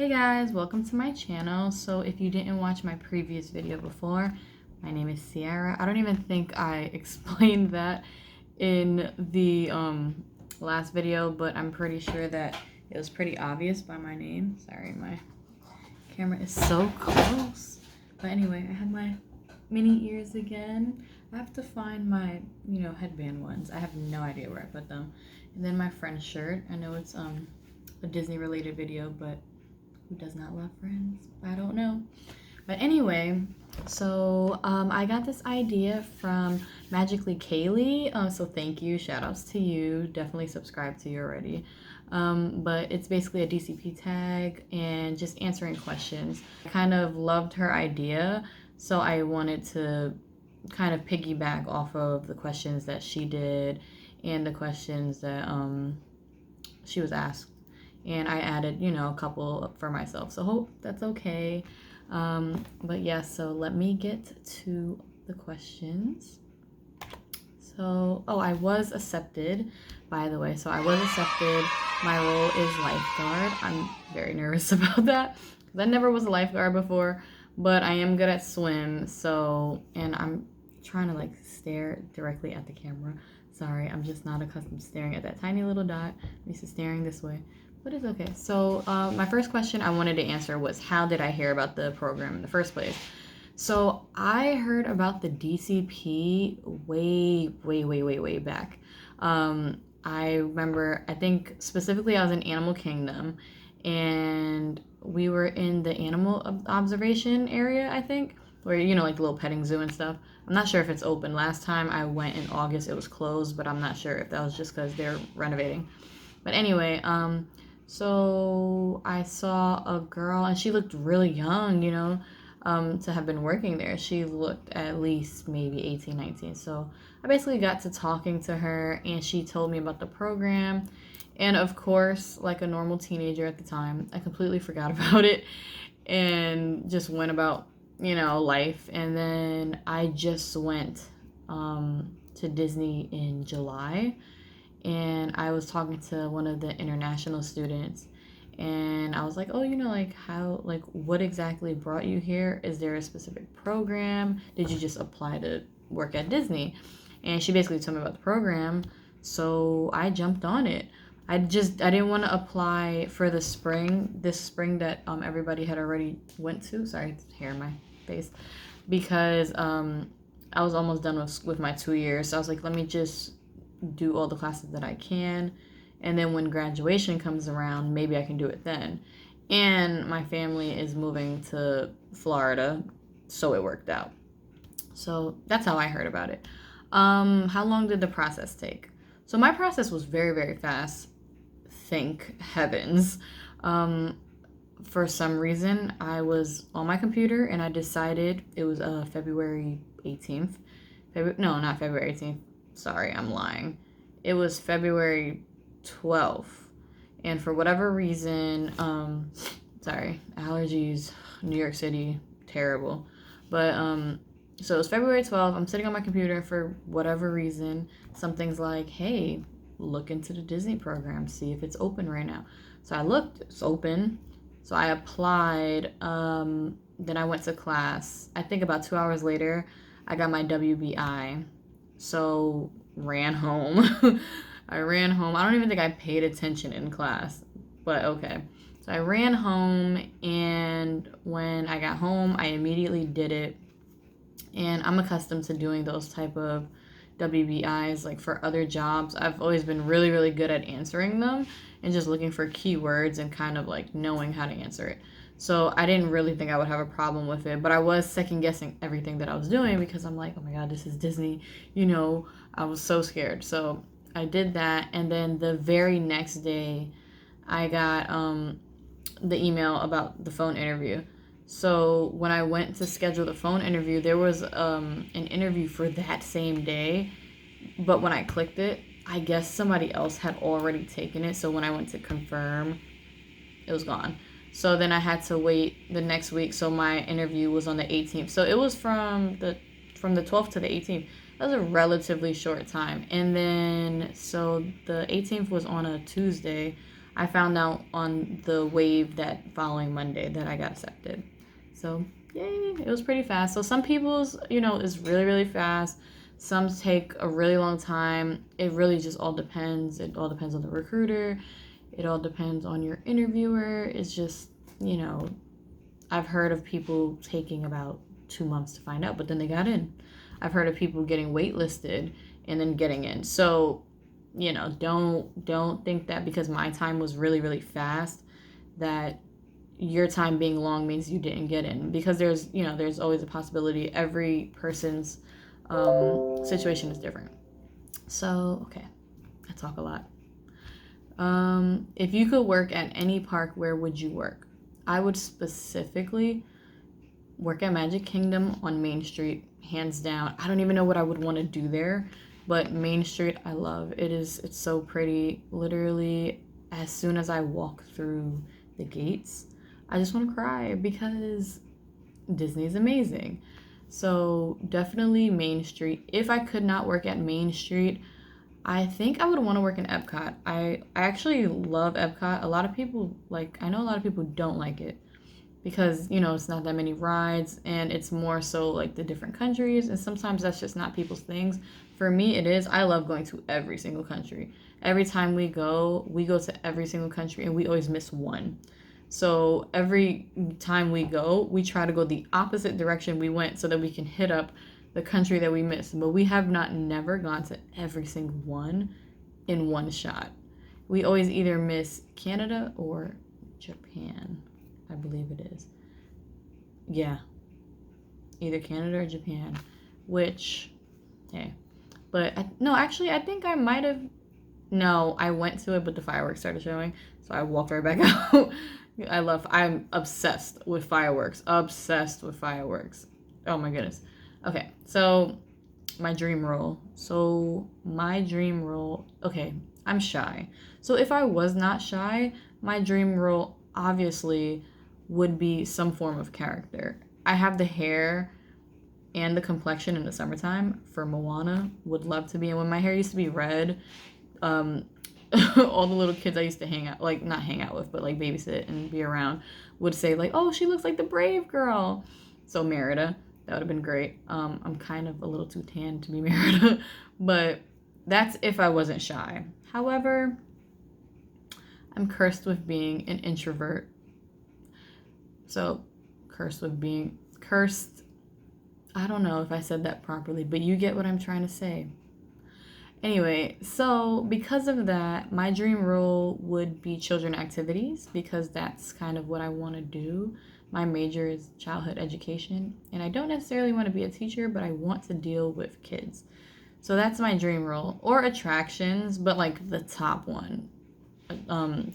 Hey guys, welcome to my channel. So if you didn't watch my previous video before, my name is Sierra. I don't even think I explained that in the last video, but I'm pretty sure that it was pretty obvious by my name. Sorry, my camera is so close. But anyway, I have my mini ears again. I have to find my, headband ones. I have no idea where I put them. And then my Friends shirt. I know it's a Disney related video, but who does not love Friends? I don't know. But anyway, so I got this idea from Magically Kaylee. So thank you. Shout outs to you. Definitely subscribe to you already. But it's basically a DCP tag and just answering questions. I kind of loved her idea, so I wanted to kind of piggyback off of the questions that she did and the questions that she was asked. And I added, a couple for myself. So hope that's okay. But yeah, so let me get to the questions. So, I was accepted, by the way. So I was accepted. My role is lifeguard. I'm very nervous about that. I never was a lifeguard before, but I am good at swim. So, and I'm trying to stare directly at the camera. Sorry, I'm just not accustomed to staring at that tiny little dot. I'm used to staring this way. But it's okay. So my first question I wanted to answer was, how did I hear about the program in the first place? So I heard about the DCP way back. I remember, I think specifically I was in Animal Kingdom, and we were in the animal observation area, I think, where, like the little petting zoo and stuff. I'm not sure if it's open. Last time I went in August, it was closed, but I'm not sure if that was just because they're renovating. But anyway, so I saw a girl, and she looked really young, to have been working there. She looked at least maybe 18, 19. So I basically got to talking to her, and she told me about the program. And of course, like a normal teenager at the time, I completely forgot about it and just went about, life. And then I just went to Disney in July. And I was talking to one of the international students, and I was like, what exactly brought you here? Is there a specific program? Did you just apply to work at Disney? And she basically told me about the program, so I jumped on it. I didn't want to apply for this spring that everybody had already went to. Sorry, hair in my face. Because I was almost done with my 2 years, so I was like, let me just do all the classes that I can, and then when graduation comes around, maybe I can do it then. And my family is moving to Florida, so it worked out. So that's how I heard about it. How long did the process take? So my process was very, very fast. Thank heavens. For some reason, I was on my computer and I decided it was February 18th. No, not February 18th. Sorry, I'm lying. It was February 12th. And for whatever reason, sorry, allergies, New York City, terrible. But, so it was February 12th. I'm sitting on my computer for whatever reason. Something's like, hey, look into the Disney program, see if it's open right now. So I looked, it's open. So I applied. Then I went to class. I think about 2 hours later, I got my WBI. So ran home. I ran home. I don't even think I paid attention in class, but okay. So I ran home, and when I got home, I immediately did it. And I'm accustomed to doing those type of WBIs for other jobs. I've always been really, really good at answering them and just looking for keywords and kind of knowing how to answer it. So I didn't really think I would have a problem with it, but I was second guessing everything that I was doing because I'm like, oh my God, this is Disney. I was so scared. So I did that. And then the very next day I got the email about the phone interview. So when I went to schedule the phone interview, there was an interview for that same day. But when I clicked it, I guess somebody else had already taken it. So when I went to confirm, it was gone. So then I had to wait the next week. So my interview was on the 18th. So it was from the 12th to the 18th. That was a relatively short time. And then, so the 18th was on a Tuesday. I found out on the wave that following Monday that I got accepted. So yay, it was pretty fast. So some people's, is really, really fast. Some take a really long time. It really just all depends. It all depends on the recruiter. It all depends on your interviewer. It's just, I've heard of people taking about 2 months to find out, but then they got in. I've heard of people getting waitlisted and then getting in. So, don't think that because my time was really, really fast that your time being long means you didn't get in, because there's always a possibility. Every person's situation is different. So, okay, I talk a lot. If you could work at any park, where would you work? I would specifically work at Magic Kingdom on Main Street, hands down. I don't even know what I would want to do there, but Main Street I love. It's so pretty. Literally, as soon as I walk through the gates, I just want to cry because Disney's amazing. So definitely Main Street. If I could not work at Main Street, I think I would want to work in Epcot. I actually love Epcot. I know a lot of people don't like it because, it's not that many rides and it's more so like the different countries, and sometimes that's just not people's things. For me, it is. I love going to every single country. Every time we go to every single country and we always miss one. So every time we go, we try to go the opposite direction we went so that we can hit up the country that we missed. But we have never gone to every single one in one shot. We always either miss Canada or Japan, I believe it is. Yeah, either Canada or Japan, which, hey. But I think I might have, no, I went to it, but the fireworks started showing, so I walked right back out. I'm obsessed with fireworks. Obsessed with fireworks. Oh my goodness. Okay, so my dream role. Okay, I'm shy. So if I was not shy, my dream role obviously would be some form of character. I have the hair and the complexion in the summertime for Moana. Would love to be. And when my hair used to be red, all the little kids I used to not hang out with, but like babysit and be around, would say like, oh, she looks like the brave girl. So Merida, that would have been great. I'm kind of a little too tan to be Merida, but that's if I wasn't shy. However, I'm cursed with being an introvert. So cursed. I don't know if I said that properly, but you get what I'm trying to say. Anyway, so because of that, my dream role would be children activities, because that's kind of what I want to do. My major is childhood education, and I don't necessarily want to be a teacher, but I want to deal with kids. So that's my dream role. Or attractions, but like the top one,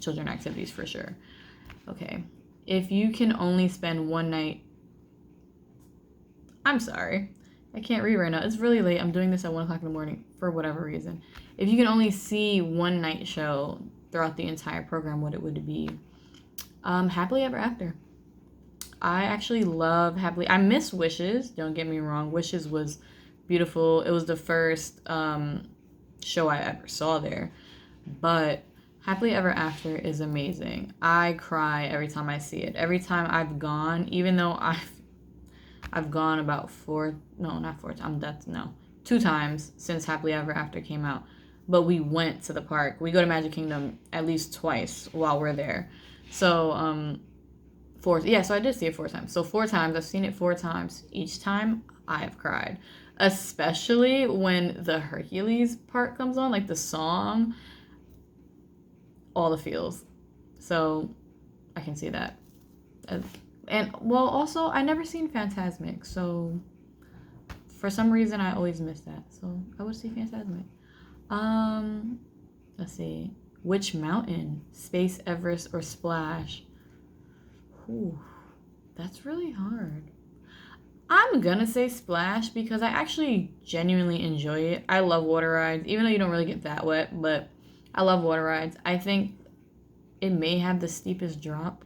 children activities for sure. Okay, if you can only spend one night, I'm sorry, I can't read right now. It's really late. I'm doing this at 1 o'clock in the morning for whatever reason. If you can only see one night show throughout the entire program, what it would be? Happily Ever After. I actually love Happily. I miss Wishes. Don't get me wrong. Wishes was beautiful. It was the first show I ever saw there. But Happily Ever After is amazing. I cry every time I see it. Every time I've gone, even though I've gone about 2 times since Happily Ever After came out. But we went to the park. We go to Magic Kingdom at least twice while we're there. So, so I did see it 4 times. So 4 times, I've seen it 4 times. Each time, I've cried. Especially when the Hercules part comes on, like the song, all the feels. So, I can see that. And, well, also, I never seen Fantasmic, so for some reason, I always miss that. So, I would see Fantasmic. Let's see. Which mountain? Space, Everest, or Splash? Ooh, that's really hard. I'm gonna say Splash because I actually genuinely enjoy it. I love water rides, even though you don't really get that wet, but I love water rides. I think it may have the steepest drop.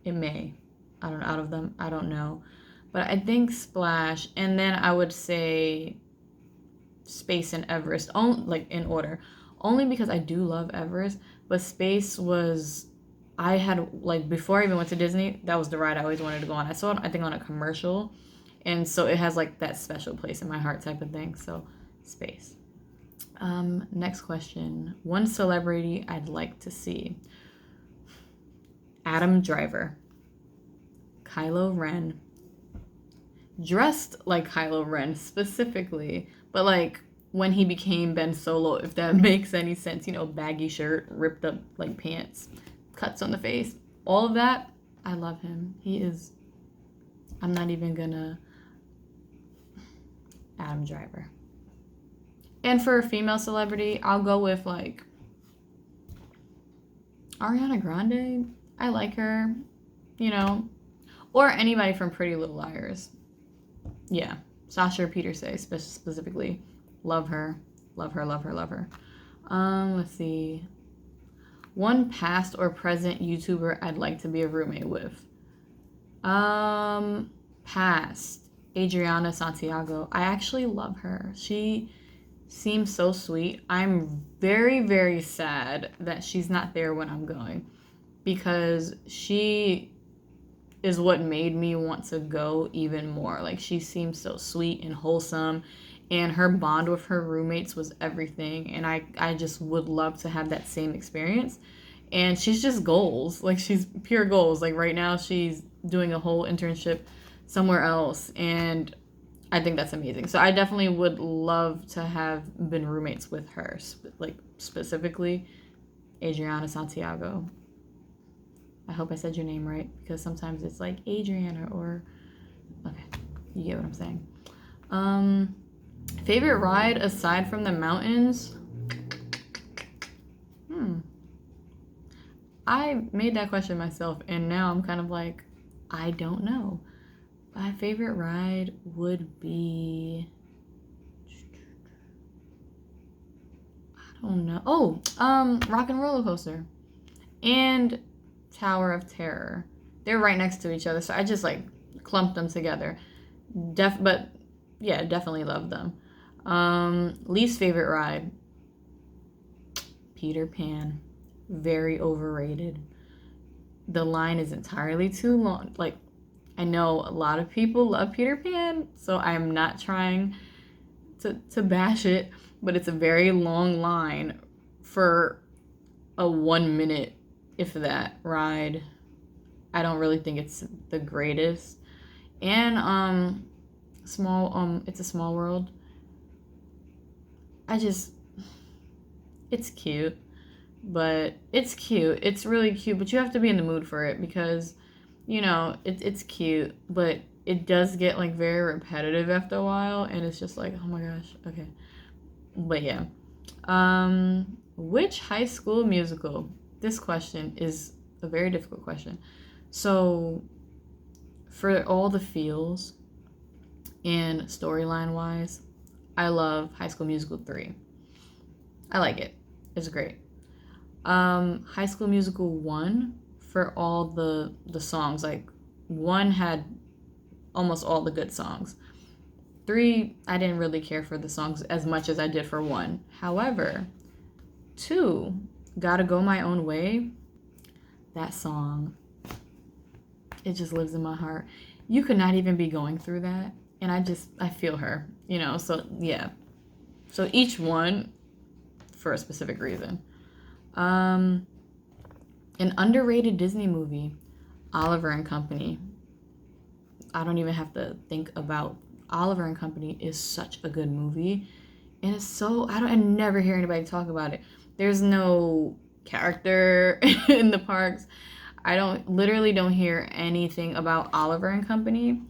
It may. I don't know, out of them. I don't know. But I think Splash, and then I would say Space and Everest, like in order. only because I do love Everest, but Space was, I had, like, before I even went to Disney, that was the ride I always wanted to go on. I saw it, I think, on a commercial, and so it has, like, that special place in my heart type of thing. So Space. Next question. One celebrity I'd like to see. Adam Driver. Kylo Ren. Dressed like Kylo Ren specifically, but like when he became Ben Solo, if that makes any sense, you know, baggy shirt, ripped up like pants, cuts on the face, all of that, I love him. He is, I'm not even gonna, Adam Driver. And for a female celebrity, I'll go with like Ariana Grande. I like her, you know, or anybody from Pretty Little Liars. Yeah, Sasha Peterson specifically. Love her. Love her, love her, love her. Let's see. One past or present YouTuber I'd like to be a roommate with. Past. Adriana Santiago. I actually love her. She seems so sweet. I'm very, very sad that she's not there when I'm going, because she is what made me want to go even more. Like, she seems so sweet and wholesome, and her bond with her roommates was everything, and I just would love to have that same experience. And she's just goals. Like, she's pure goals. Like, right now she's doing a whole internship somewhere else, and I think that's amazing. So I definitely would love to have been roommates with her, like specifically Adriana Santiago. I hope I said your name right, because sometimes it's like Adriana or, okay, you get what I'm saying. Favorite ride aside from the mountains? I made that question myself, and now I'm kind of like, I don't know. My favorite ride would be, I don't know. Oh, Rock and Roller Coaster and Tower of Terror. They're right next to each other, so I just like clumped them together. But yeah, definitely love them. Least favorite ride, Peter Pan. Very overrated. The line is entirely too long. Like, I know a lot of people love Peter Pan, so I'm not trying to bash it, but it's a very long line for a 1 minute, if that, ride. I don't really think it's the greatest. And It's a Small World. It's cute, but it's cute. It's really cute, but you have to be in the mood for it, because you know, it's cute, but it does get like very repetitive after a while, and it's just like, oh my gosh, okay. But yeah. Which high school musical? This question is a very difficult question. So for all the feels and storyline wise, I love High School Musical 3. I like it. It's great. High School Musical 1, for all the songs. Like, 1 had almost all the good songs. 3, I didn't really care for the songs as much as I did for 1. However, 2, Gotta Go My Own Way, that song, it just lives in my heart. You could not even be going through that, and I feel her, you know. So yeah, so each one for a specific reason. An underrated Disney movie, Oliver and Company. I don't even have to think about, Oliver and Company is such a good movie, and it's so, I never hear anybody talk about it. There's no character in the parks. Literally don't hear anything about Oliver and Company,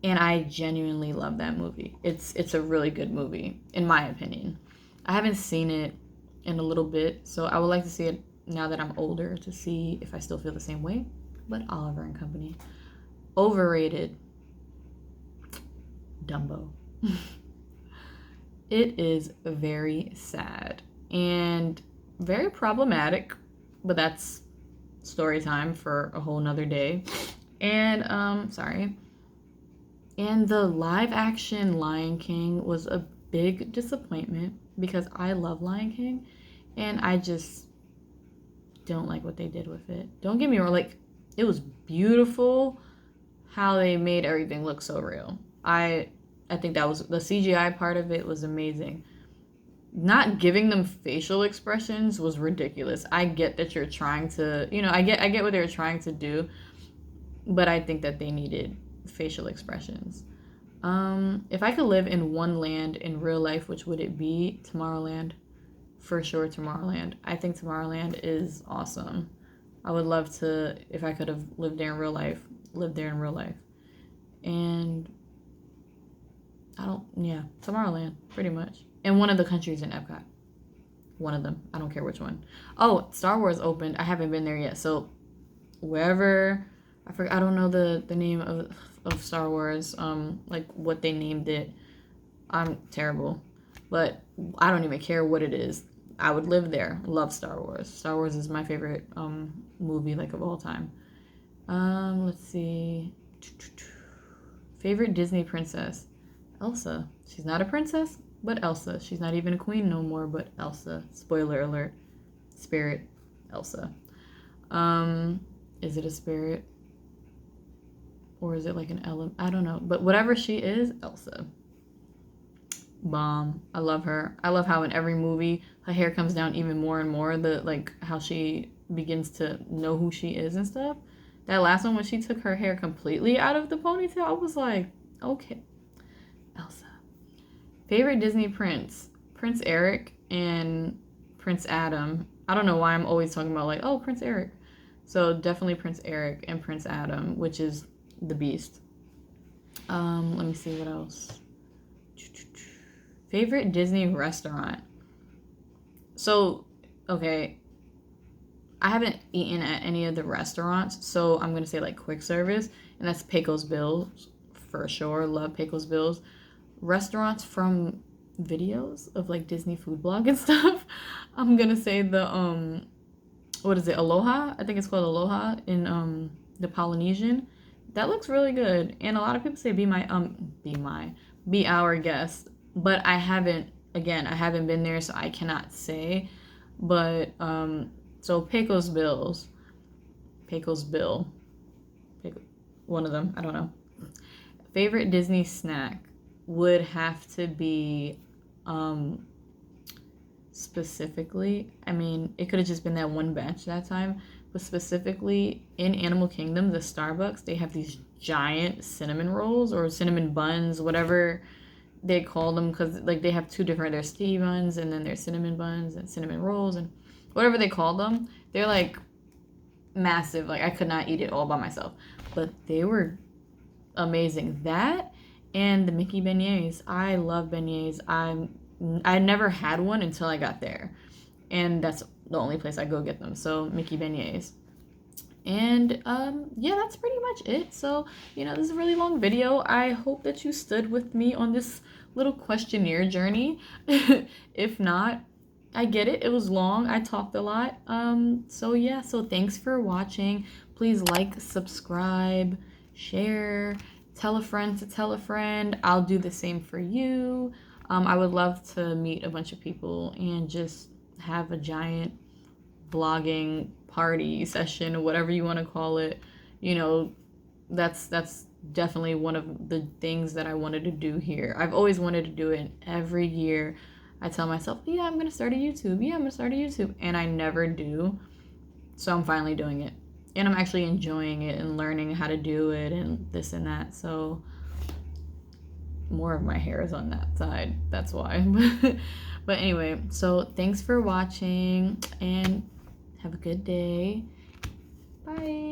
and I genuinely love that movie. It's a really good movie, in my opinion. I haven't seen it in a little bit, so I would like to see it now that I'm older, to see if I still feel the same way. But Oliver and Company. Overrated, Dumbo. It is very sad and very problematic, but that's story time for a whole nother day. And sorry. And the live action Lion King was a big disappointment, because I love Lion King, and I just don't like what they did with it. Don't get me wrong, like, it was beautiful how they made everything look so real. I think that was the CGI part of it was amazing. Not giving them facial expressions was ridiculous. I get that you're trying to, I get what they're trying to do, but I think that they needed facial expressions. If I could live in one land in real life, which would it be? Tomorrowland. For sure, Tomorrowland. I think Tomorrowland is awesome. I would love to, if I could have lived there in real life, live there in real life. And Tomorrowland, pretty much. And one of the countries in Epcot. One of them. I don't care which one. Oh, Star Wars opened. I haven't been there yet. So wherever, I don't know the name of Star Wars, like what they named it. I'm terrible. But I don't even care what it is. I would live there. Love Star Wars. Star Wars is my favorite movie, like, of all time. Let's see. Favorite Disney princess? Elsa. She's not a princess, but Elsa. She's not even a queen no more, but Elsa. Spoiler alert. Spirit. Elsa. Is it a spirit? Or is it like an element? I don't know. But whatever she is, Elsa. Bomb. I love her. I love how in every movie her hair comes down even more and more. How she begins to know who she is and stuff. That last one when she took her hair completely out of the ponytail, I was like, okay. Elsa. Favorite Disney prince? Prince Eric and Prince Adam. I don't know why I'm always talking about, like, oh, Prince Eric. So definitely Prince Eric and Prince Adam, which is the beast. Let me see what else. Favorite Disney restaurant? So, okay, I haven't eaten at any of the restaurants, so I'm going to say, like, quick service, and that's Pecos Bills, for sure. Love Pecos Bills. Restaurants from videos of, like, Disney food blog and stuff, I'm going to say the, what is it, Aloha? I think it's called Aloha in the Polynesian. That looks really good, and a lot of people say be our guest. But I haven't been there, so I cannot say. But, so Pecos Bill. One of them, I don't know. Favorite Disney snack would have to be, specifically, I mean, it could have just been that one batch that time, but specifically in Animal Kingdom, the Starbucks, they have these giant cinnamon rolls or cinnamon buns, whatever they call them, because, like, they have two different, there's sticky buns and then there's cinnamon buns and cinnamon rolls and whatever they call them. They're, like, massive. Like, I could not eat it all by myself, but they were amazing. That and the Mickey beignets. I love beignets. I never had one until I got there, and that's the only place I go get them. So Mickey beignets. And yeah, that's pretty much it. So, this is a really long video. I hope that you stood with me on this little questionnaire journey. If not, I get it. It was long. I talked a lot. So yeah, so thanks for watching. Please like, subscribe, share, tell a friend to tell a friend. I'll do the same for you. I would love to meet a bunch of people and just have a giant vlogging party session, or whatever you want to call it. That's definitely one of the things that I wanted to do here. I've always wanted to do it, and every year I tell myself, yeah, I'm gonna start a YouTube, and I never do. So I'm finally doing it, and I'm actually enjoying it and learning how to do it and this and that. So more of my hair is on that side, that's why. But anyway, so thanks for watching and have a good day. Bye.